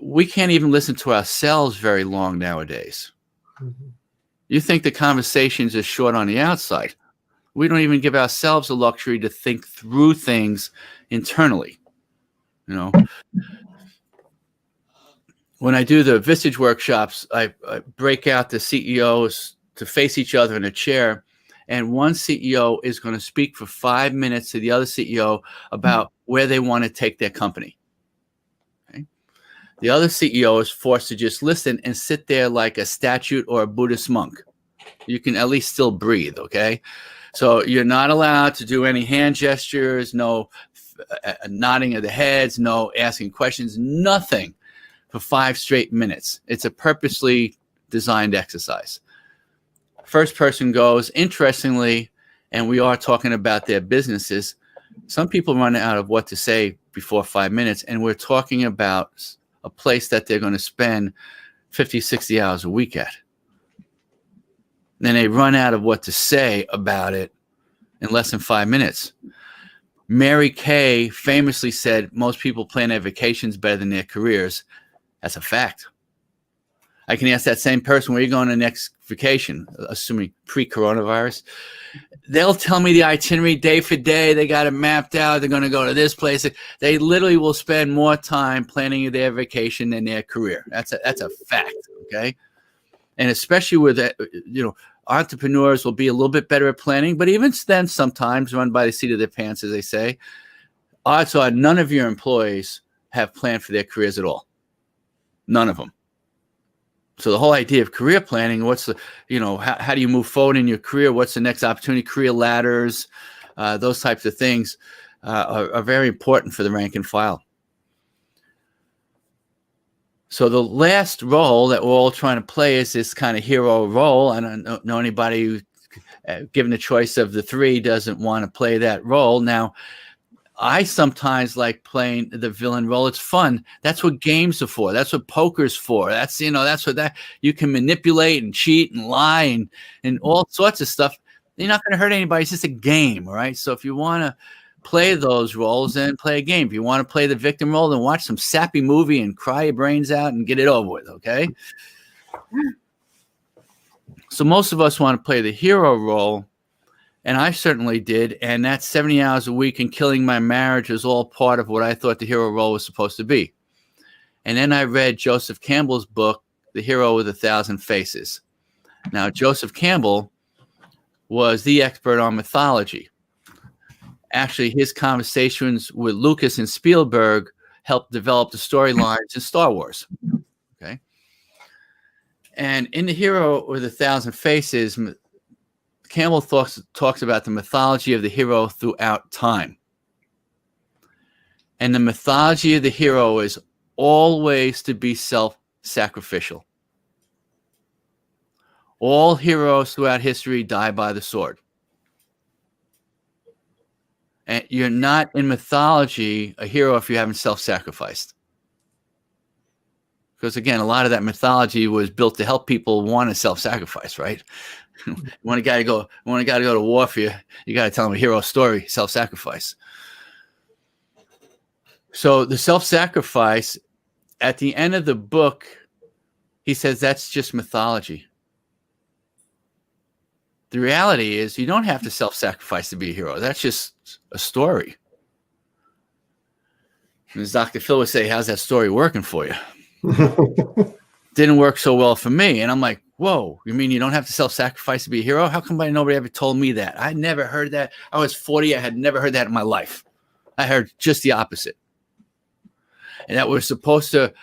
We can't even listen to ourselves very long nowadays. Mm-hmm. You think the conversations are short on the outside. We don't even give ourselves the luxury to think through things internally. When I do the Vistage workshops, I break out the CEOs to face each other in a chair, and one CEO is going to speak for 5 minutes to the other CEO about where they want to take their company. Okay? The other CEO is forced to just listen and sit there like a statue or a Buddhist monk. You can at least still breathe, okay? So you're not allowed to do any hand gestures, no nodding of the heads, no asking questions, nothing for 5 straight minutes. It's a purposely designed exercise. First person goes, interestingly, and we are talking about their businesses, some people run out of what to say before 5 minutes, and we're talking about a place that they're going to spend 50, 60 hours a week at. Then they run out of what to say about it in less than 5 minutes. Mary Kay famously said most people plan their vacations better than their careers. That's a fact. I can ask that same person, where are you going on the next vacation, assuming pre-coronavirus? they'll tell me the itinerary day for day. They got it mapped out. They're going to go to this place. They literally will spend more time planning their vacation than their career. That's a fact. Okay. And especially with, entrepreneurs will be a little bit better at planning, but even then sometimes run by the seat of their pants, as they say. Odds are none of your employees have planned for their careers at all. None of them. So the whole idea of career planning, what's the, how do you move forward in your career? What's the next opportunity? Career ladders, those types of things are very important for the rank and file. So the last role that we're all trying to play is this kind of hero role. I don't know anybody who, given the choice of the three, doesn't want to play that role. Now, I sometimes like playing the villain role. It's fun. That's what games are for. That's what poker's for. That's what you can manipulate and cheat and lie and all sorts of stuff. You're not going to hurt anybody. It's just a game, all right? So if you want to play those roles, then play a game. If you want to play the victim role, then watch some sappy movie and cry your brains out and get it over with, okay? So most of us want to play the hero role. And I certainly did. And that 70 hours a week and killing my marriage was all part of what I thought the hero role was supposed to be. And then I read Joseph Campbell's book, The Hero with 1,000 Faces. Now, Joseph Campbell was the expert on mythology. Actually, his conversations with Lucas and Spielberg helped develop the storylines in Star Wars. Okay. And in The Hero with 1,000 Faces, Campbell talks about the mythology of the hero throughout time. And the mythology of the hero is always to be self-sacrificial. All heroes throughout history die by the sword. And you're not in mythology a hero if you haven't self-sacrificed. Because again, a lot of that mythology was built to help people want to self-sacrifice, right? When a guy to go to war for you, you got to tell him a hero story, self-sacrifice. So the self-sacrifice, at the end of the book, he says that's just mythology. The reality is you don't have to self-sacrifice to be a hero. That's just a story. And as Dr. Phil would say, how's that story working for you? Didn't work so well for me. And I'm like, whoa, you mean you don't have to self-sacrifice to be a hero? How come nobody ever told me that? I never heard that. I was 40. I had never heard that in my life. I heard just the opposite. And that we're supposed to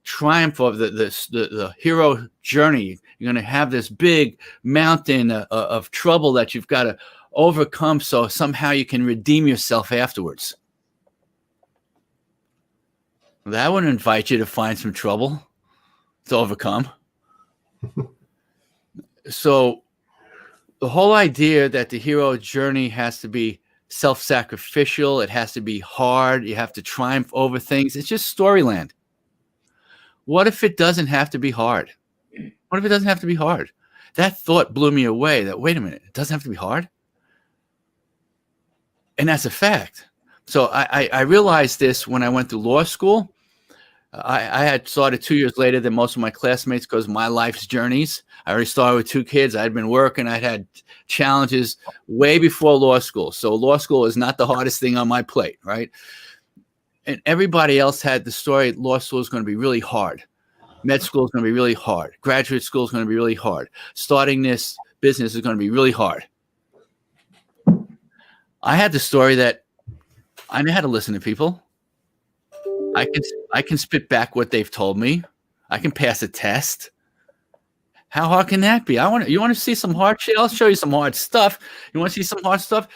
triumph of the hero journey. You're going to have this big mountain of trouble that you've got to overcome so somehow you can redeem yourself afterwards. That would invite you to find some trouble to overcome. So the whole idea that the hero journey has to be self-sacrificial, it has to be hard, you have to triumph over things, it's just storyland. What if it doesn't have to be hard? What if it doesn't have to be hard? That thought blew me away, that wait a minute, it doesn't have to be hard? And that's a fact. So I realized this when I went to law school. I had started 2 years later than most of my classmates because of my life's journeys. I already started with 2 kids. I'd been working. I'd had challenges way before law school. So law school is not the hardest thing on my plate, right? And everybody else had the story, law school is going to be really hard. Med school is going to be really hard. Graduate school is going to be really hard. Starting this business is going to be really hard. I had the story that I know how to listen to people. I can spit back what they've told me. I can pass a test. How hard can that be? You want to see some hard shit? I'll show you some hard stuff. You want to see some hard stuff?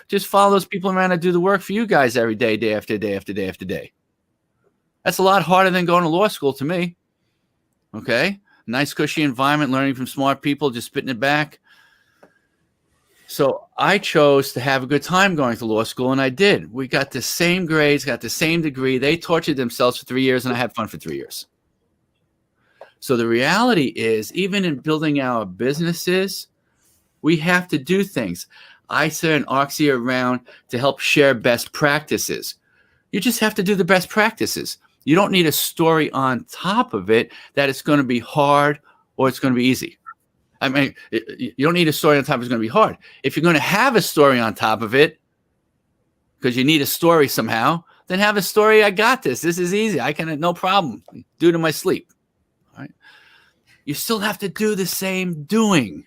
Just follow those people around and do the work for you guys every day, day after day after day after day. That's a lot harder than going to law school to me. Okay? Nice cushy environment, learning from smart people, just spitting it back. So I chose to have a good time going to law school, and I did. We got the same grades, got the same degree. They tortured themselves for 3 years, and I had fun for 3 years. So the reality is, even in building our businesses, we have to do things. ISA and Oxy are around to help share best practices. You just have to do the best practices. You don't need a story on top of it that it's going to be hard or it's going to be easy. I mean, you don't need a story on top of it's going to be hard. If you're going to have a story on top of it, because you need a story somehow, then have a story. I got this. This is easy. I can, no problem. Do it in my sleep. All right. You still have to do the same doing.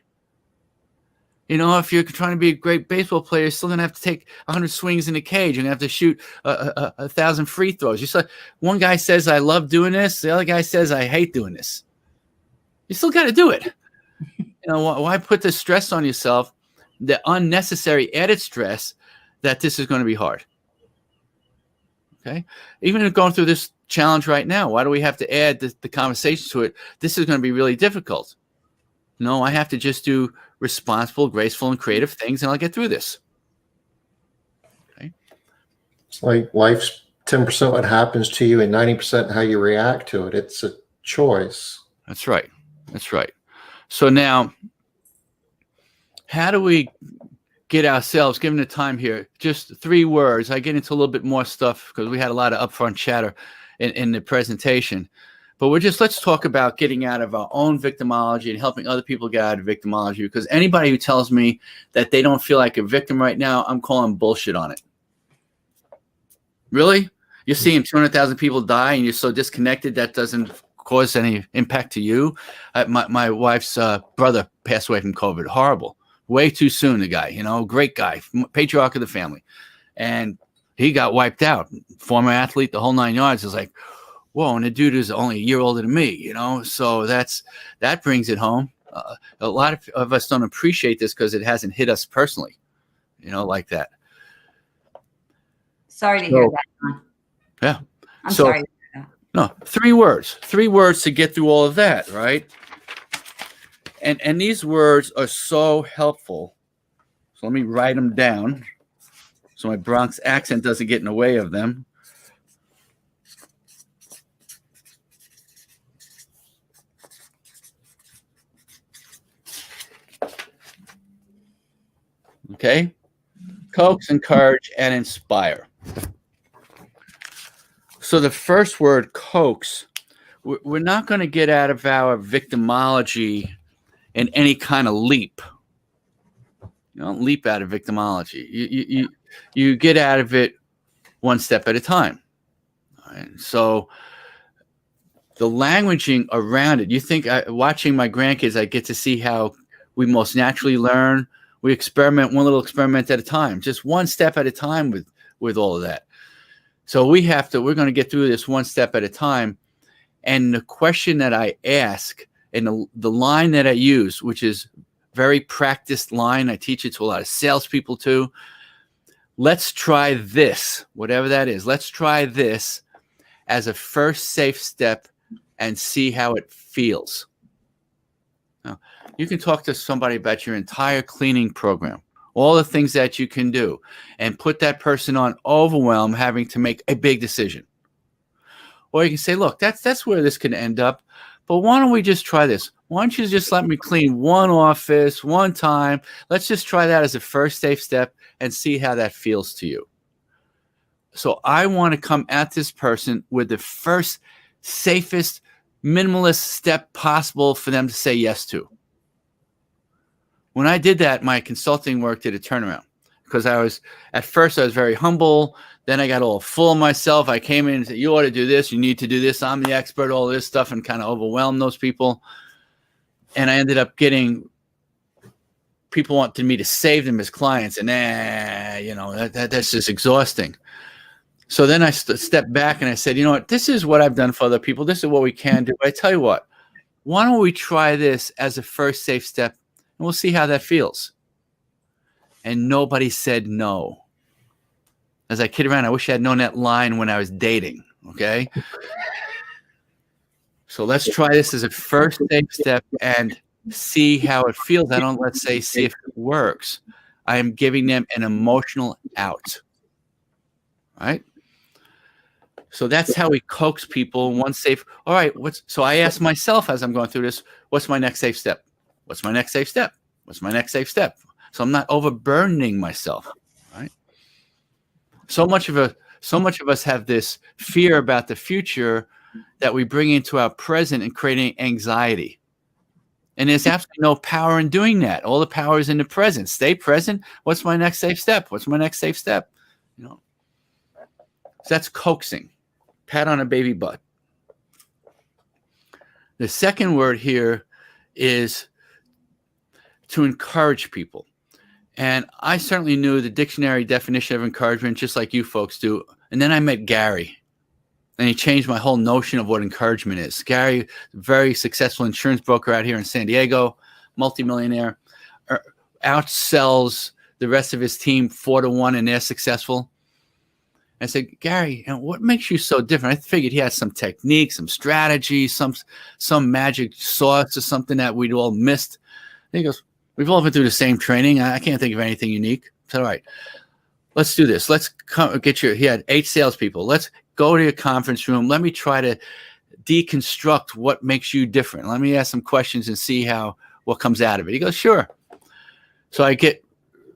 You know, if you're trying to be a great baseball player, you're still going to have to take 100 swings in the cage. You're going to have to shoot 1,000 free throws. You still, one guy says, I love doing this. The other guy says, I hate doing this. You still got to do it. You know, why put the stress on yourself, the unnecessary added stress that this is going to be hard? Okay. Even going through this challenge right now, why do we have to add the conversation to it? This is going to be really difficult. No, I have to just do responsible, graceful, and creative things, and I'll get through this. Okay. It's like life's 10% what happens to you and 90% how you react to it. It's a choice. That's right. That's right. So now, how do we get ourselves, given the time here, just 3 words. I get into a little bit more stuff because we had a lot of upfront chatter in the presentation. But let's talk about getting out of our own victimology and helping other people get out of victimology, because anybody who tells me that they don't feel like a victim right now, I'm calling bullshit on it. Really? You're seeing 200,000 people die and you're so disconnected that doesn't cause any impact to you? My wife's brother passed away from COVID. Horrible. Way too soon, the guy, you know, great guy, patriarch of the family. And he got wiped out. Former athlete, the whole 9 yards. Is like, whoa, and the dude is only a year older than me, you know? So that brings it home. A lot of us don't appreciate this because it hasn't hit us personally, you know, like that. Sorry to hear that, Don. Yeah. I'm sorry to hear that. No, 3 words. 3 words to get through all of that, right? And these words are so helpful. So let me write them down so my Bronx accent doesn't get in the way of them. Okay? Coax, encourage, and inspire. So the first word, coax, we're not going to get out of our victimology in any kind of leap. You don't leap out of victimology. You get out of it one step at a time. All right? So the languaging around it, you think, watching my grandkids, I get to see how we most naturally learn. We experiment one little experiment at a time, just one step at a time with all of that. So we're going to get through this one step at a time. And the question that I ask and the line that I use, which is very practiced line, I teach it to a lot of salespeople too. Let's try this, whatever that is. Let's try this as a first safe step and see how it feels. Now, you can talk to somebody about your entire cleaning program, all the things that you can do, and put that person on overwhelm, having to make a big decision. Or you can say, look, that's where this can end up, but why don't we just try this? Why don't you just let me clean one office one time? Let's just try that as a first safe step and see how that feels to you. So I want to come at this person with the first safest, minimalist step possible for them to say yes to. When I did that, my consulting work did a turnaround, because at first I was very humble. Then I got all full of myself. I came in and said, you ought to do this. You need to do this. I'm the expert, all this stuff, and kind of overwhelmed those people. And I ended up getting people wanted me to save them as clients. And that's just exhausting. So then I stepped back and I said, you know what? This is what I've done for other people. This is what we can do. I tell you what, why don't we try this as a first safe step, and we'll see how that feels. And nobody said no. As I kid around, I wish I had known that line when I was dating, okay? So let's try this as a first safe step and see how it feels. I don't, let's say, see if it works. I am giving them an emotional out, right? So that's how we coax people. One safe, all right, so I ask myself as I'm going through this, what's my next safe step? What's my next safe step? What's my next safe step? So I'm not overburdening myself, right? So much of us have this fear about the future that we bring into our present and creating anxiety. And there's absolutely no power in doing that. All the power is in the present. Stay present. What's my next safe step? What's my next safe step? You know, so that's coaxing. Pat on a baby butt. The second word here is to encourage people. And I certainly knew the dictionary definition of encouragement, just like you folks do. And then I met Gary, and he changed my whole notion of what encouragement is. Gary, very successful insurance broker out here in San Diego, multimillionaire, outsells the rest of his team 4-1, and they're successful. I said, Gary, what makes you so different? I figured he had some technique, some strategy, some magic sauce or something that we'd all missed. And he goes, we've all been through the same training. I can't think of anything unique. I said, all right, let's do this. Let's get he had 8 salespeople. Let's go to your conference room. Let me try to deconstruct what makes you different. Let me ask some questions and see what comes out of it. He goes, sure. So I get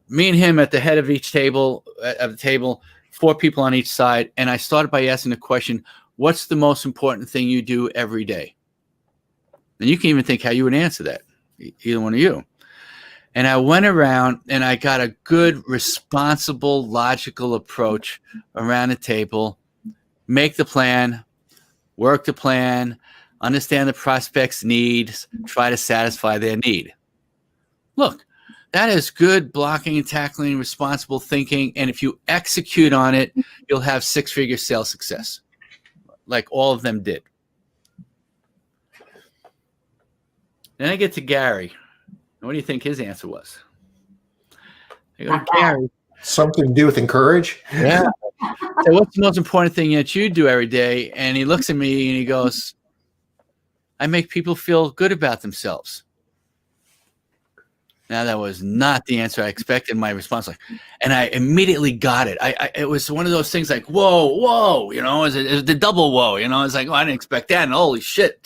me and him at the head of each table, 4 people on each side. And I started by asking the question, what's the most important thing you do every day? And you can even think how you would answer that, either one of you. And I went around and I got a good, responsible, logical approach around the table. Make the plan, work the plan, understand the prospect's needs, try to satisfy their need. Look, that is good blocking and tackling, responsible thinking. And if you execute on it, you'll have 6-figure sales success, like all of them did. Then I get to Gary. And what do you think his answer was? I go, Gary. Something to do with encourage? Yeah. So what's the most important thing that you do every day? And he looks at me and he goes, I make people feel good about themselves. Now, that was not the answer I expected. My response, and I immediately got it. It was one of those things like, whoa, you know, it was the double whoa, you know, it's like, oh, I didn't expect that. And holy shit,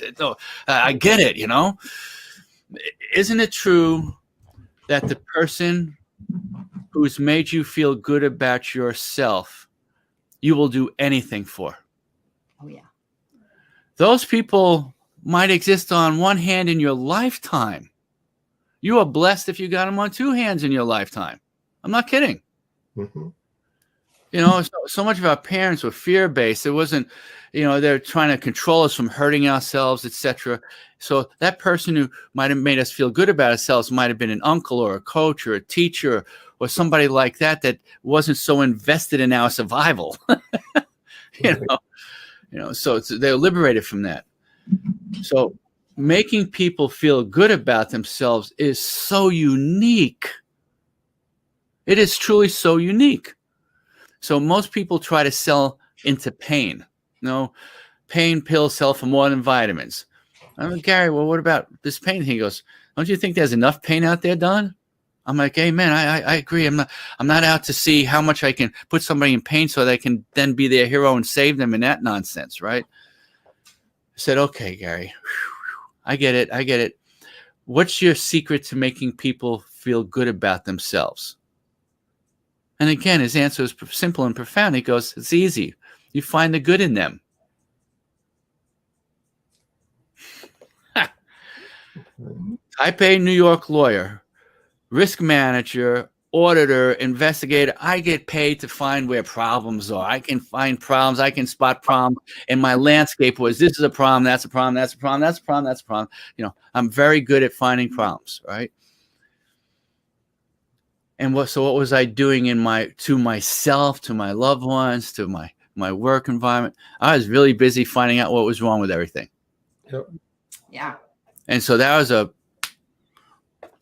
I get it, you know. Isn't it true that the person who's made you feel good about yourself, you will do anything for? Oh, yeah. Those people might exist on one hand in your lifetime. You are blessed if you got them on 2 hands in your lifetime. I'm not kidding. Mm-hmm. You know, so much of our parents were fear-based. It wasn't, you know, they're trying to control us from hurting ourselves, etc. So that person who might have made us feel good about ourselves might have been an uncle or a coach or a teacher or somebody like that wasn't so invested in our survival. you know, so they're liberated from that. So making people feel good about themselves is so unique. It is truly so unique. So most people try to sell into pain. You know, pain pills sell for more than vitamins. I'm like, Gary, well, what about this pain? He goes, don't you think there's enough pain out there, Don? I'm like, hey, man, I agree. I'm not out to see how much I can put somebody in pain so they can then be their hero and save them in that nonsense, right? I said, okay, Gary, I get it. What's your secret to making people feel good about themselves? And again, his answer is simple and profound. He goes, it's easy. You find the good in them. Type A New York lawyer, risk manager, auditor, investigator. I get paid to find where problems are. I can find problems. I can spot problems. And my landscape was, this is a problem, that's a problem, that's a problem, that's a problem, that's a problem. You know, I'm very good at finding problems, right? And what was I doing to myself, to my loved ones, to my work environment? I was really busy finding out what was wrong with everything. Yep. Yeah. And so that was a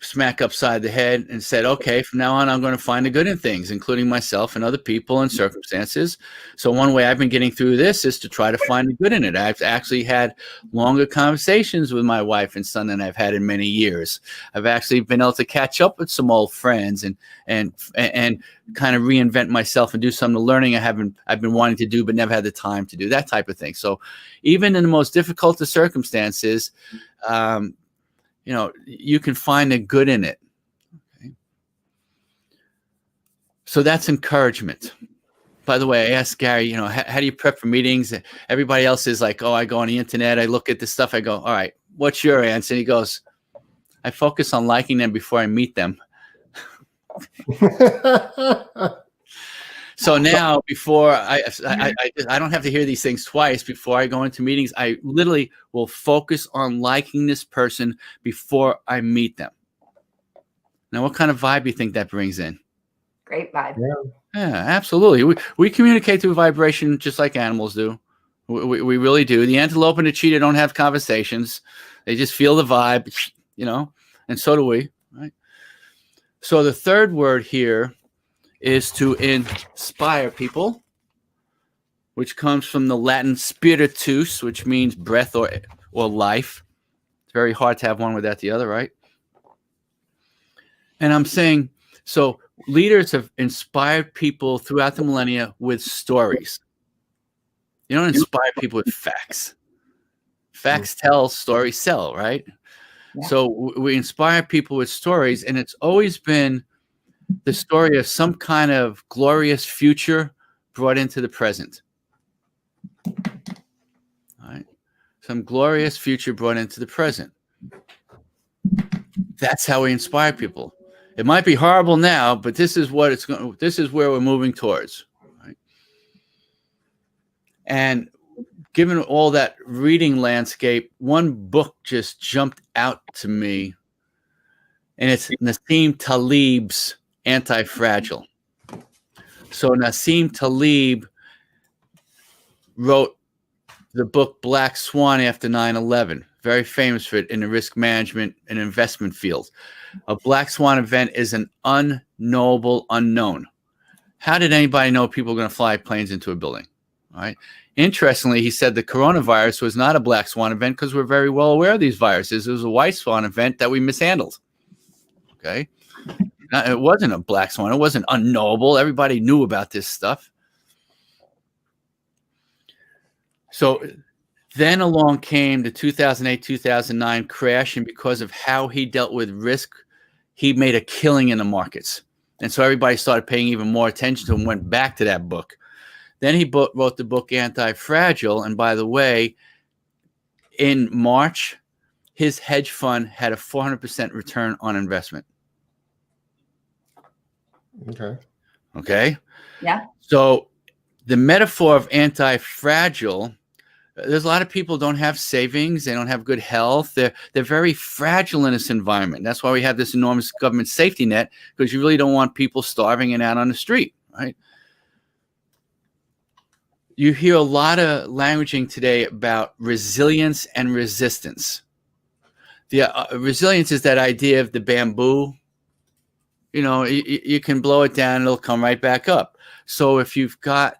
smack upside the head and said, okay, from now on, I'm going to find the good in things, including myself and other people and circumstances. So one way I've been getting through this is to try to find the good in it. I've actually had longer conversations with my wife and son than I've had in many years. I've actually been able to catch up with some old friends and kind of reinvent myself and do some of the learning I've been wanting to do, but never had the time to do, that type of thing. So even in the most difficult of circumstances, you know, you can find the good in it. Okay. So that's encouragement. By the way, I asked Gary, you know, how do you prep for meetings? Everybody else is like, oh, I go on the internet, I look at this stuff. I go, all right, what's your answer? And he goes, I focus on liking them before I meet them. So now, before I don't have to hear these things twice before I go into meetings. I literally will focus on liking this person before I meet them. Now, what kind of vibe do you think that brings in? Great vibe. Yeah, absolutely. We communicate through vibration just like animals do. We really do. The antelope and the cheetah don't have conversations. They just feel the vibe, and so do we, right? So the third word here is to inspire people, which comes from the Latin spiritus, which means breath or life. It's very hard to have one without the other, right? And I'm saying, so leaders have inspired people throughout the millennia with stories. You don't inspire people with facts. Facts tell, stories sell, right? Yeah. So we inspire people with stories, and it's always been the story of some kind of glorious future brought into the present. All right? Some glorious future brought into the present. That's how we inspire people. It might be horrible now, but this is what it's going. This is where we're moving towards. Right? And given all that reading landscape, one book just jumped out to me, and it's Nassim Taleb's Anti-Fragile. So Nassim Taleb wrote the book Black Swan after 9/11, very famous for it in the risk management and investment field. A black swan event is an unknowable unknown. How did anybody know people were going to fly planes into a building? All right. Interestingly, he said the coronavirus was not a black swan event because we're very well aware of these viruses. It was a white swan event that we mishandled. Okay. It wasn't a black swan. It wasn't unknowable. Everybody knew about this stuff. So then along came the 2008, 2009 crash, and because of how he dealt with risk, he made a killing in the markets. And so everybody started paying even more attention to him, went back to that book. Then he wrote the book Anti-Fragile. And by the way, in March, his hedge fund had a 400% return on investment. Okay. Yeah. So the metaphor of anti-fragile, there's a lot of people don't have savings. They don't have good health. They're very fragile in this environment. That's why we have this enormous government safety net, because you really don't want people starving and out on the street, right? You hear a lot of languaging today about resilience and resistance. The resilience is that idea of the bamboo. You can blow it down, it'll come right back up. So if you've got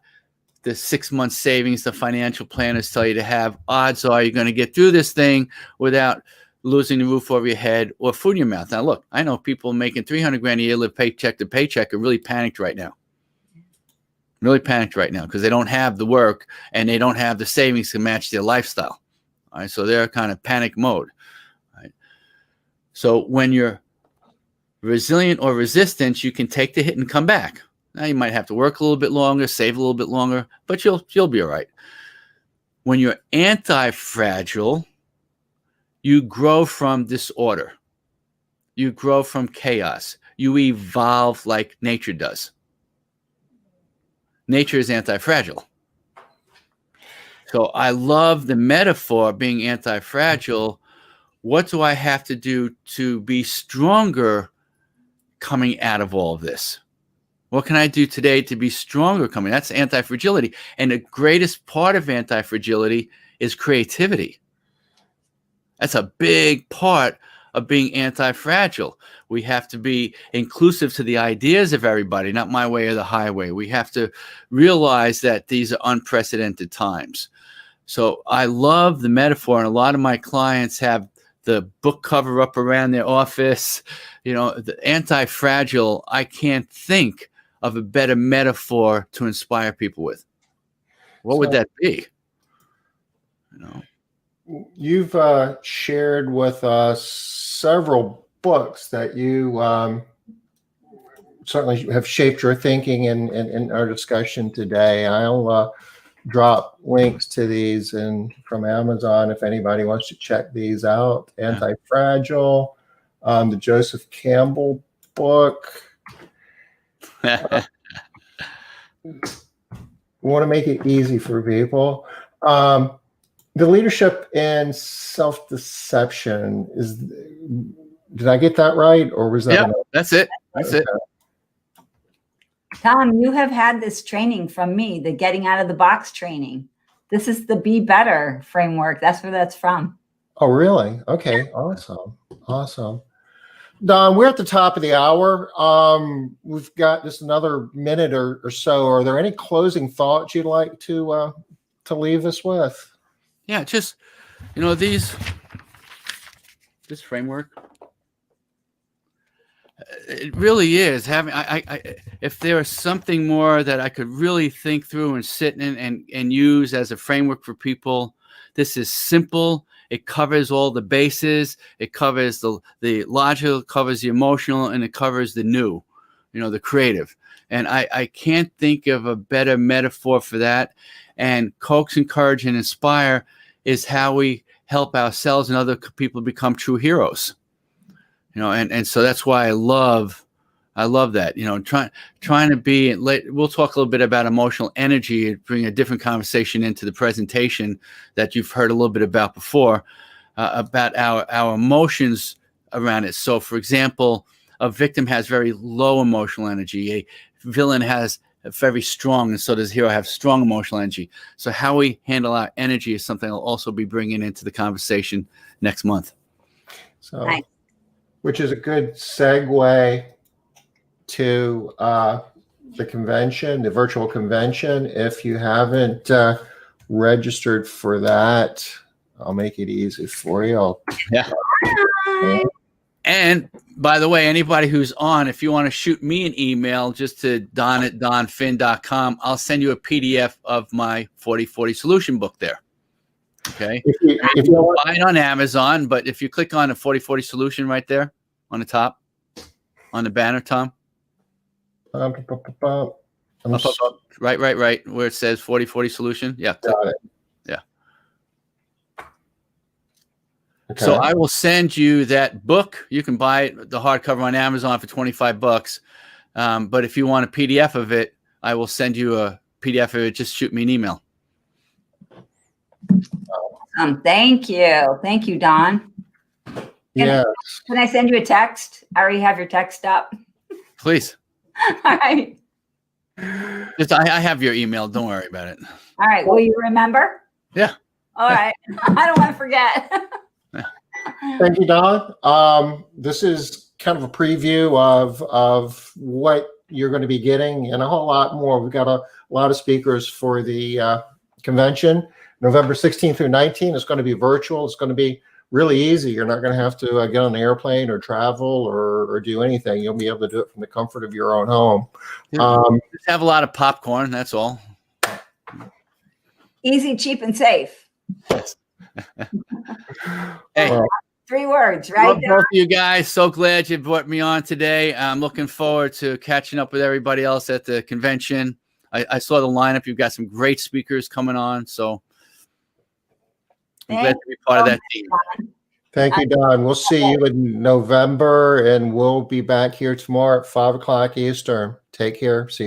the 6 month savings the financial planners tell you to have, odds are you're going to get through this thing without losing the roof over your head or food in your mouth. Now, look, I know people making $300 grand a year, live paycheck to paycheck, are really panicked right now. Really panicked right now because they don't have the work and they don't have the savings to match their lifestyle. All right, so they're kind of panic mode. All right. So when you're resilient or resistant, you can take the hit and come back. Now you might have to work a little bit longer, save a little bit longer, but you'll be all right. When you're anti-fragile, you grow from disorder. You grow from chaos. You evolve like nature does. Nature is anti-fragile. So I love the metaphor being anti-fragile. What do I have to do to be stronger coming out of all of this? What can I do today to be stronger coming? That's anti-fragility. And the greatest part of anti-fragility is creativity. That's a big part of being anti-fragile. We have to be inclusive to the ideas of everybody, not my way or the highway. We have to realize that these are unprecedented times. So I love the metaphor, and a lot of my clients have the book cover up around their office. The anti-fragile, I can't think of a better metaphor to inspire people with. What would that be? You've shared with us several books that you certainly have shaped your thinking in our discussion today. I'll drop links to these from Amazon if anybody wants to check these out. Anti-Fragile, the Joseph Campbell book. We want to make it easy for people. The leadership in self-deception is. Did I get that right, or was that? Yeah, that's it. That's it. Tom, you have had this training from me, the getting out of the box training. This is the Be Better framework. That's where that's from. Oh, really? Okay, awesome, awesome. Don, we're at the top of the hour. We've got just another minute or so. Are there any closing thoughts you'd like to leave us with? Yeah, just this framework. It really is having. If there is something more that I could really think through and sit in and use as a framework for people, this is simple. It covers all the bases. It covers the logical, covers the emotional, and it covers the new, the creative. And I can't think of a better metaphor for that. And coax, encourage, and inspire is how we help ourselves and other people become true heroes. And so that's why I love that, trying to be, we'll talk a little bit about emotional energy and bring a different conversation into the presentation that you've heard a little bit about before, about our emotions around it. So for example, a victim has very low emotional energy. A villain has a very strong, and so does hero have strong emotional energy. So how we handle our energy is something I'll also be bringing into the conversation next month. So, nice. Which is a good segue to the convention, the virtual convention. If you haven't registered for that, I'll make it easy for you. And by the way, anybody who's on, if you want to shoot me an email just to don@donphin.com, I'll send you a PDF of my 40/40 solution book there. Okay. If you buy it on Amazon, but if you click on a 40/40 solution right there on the top, on the banner, Tom. Up, right, where it says 40/40 solution. Yeah. Got it. Yeah. Okay. So I will send you that book. You can buy it, the hardcover, on Amazon for $25. But if you want a PDF of it, I will send you a PDF of it. Just shoot me an email. Thank you, Don. Yes. Can I send you a text? I already have your text up. Please. All right. I have your email. Don't worry about it. All right. Will you remember? Yeah. All right. I don't want to forget. Thank you, Don. This is kind of a preview of what you're going to be getting and a whole lot more. We've got a lot of speakers for the convention, November 16th through 19th. It's going to be virtual. It's going to be really easy. You're not going to have to get on an airplane or travel or do anything. You'll be able to do it from the comfort of your own home. Just have a lot of popcorn. That's all. Easy, cheap, and safe. Yes. Hey, 3 words, right? Love both of you guys. So glad you brought me on today. I'm looking forward to catching up with everybody else at the convention. I saw the lineup. You've got some great speakers coming on. So I'm glad to be part of that team. Thank you, Don. We'll see you in November, and we'll be back here tomorrow at 5 o'clock Eastern. Take care. See you.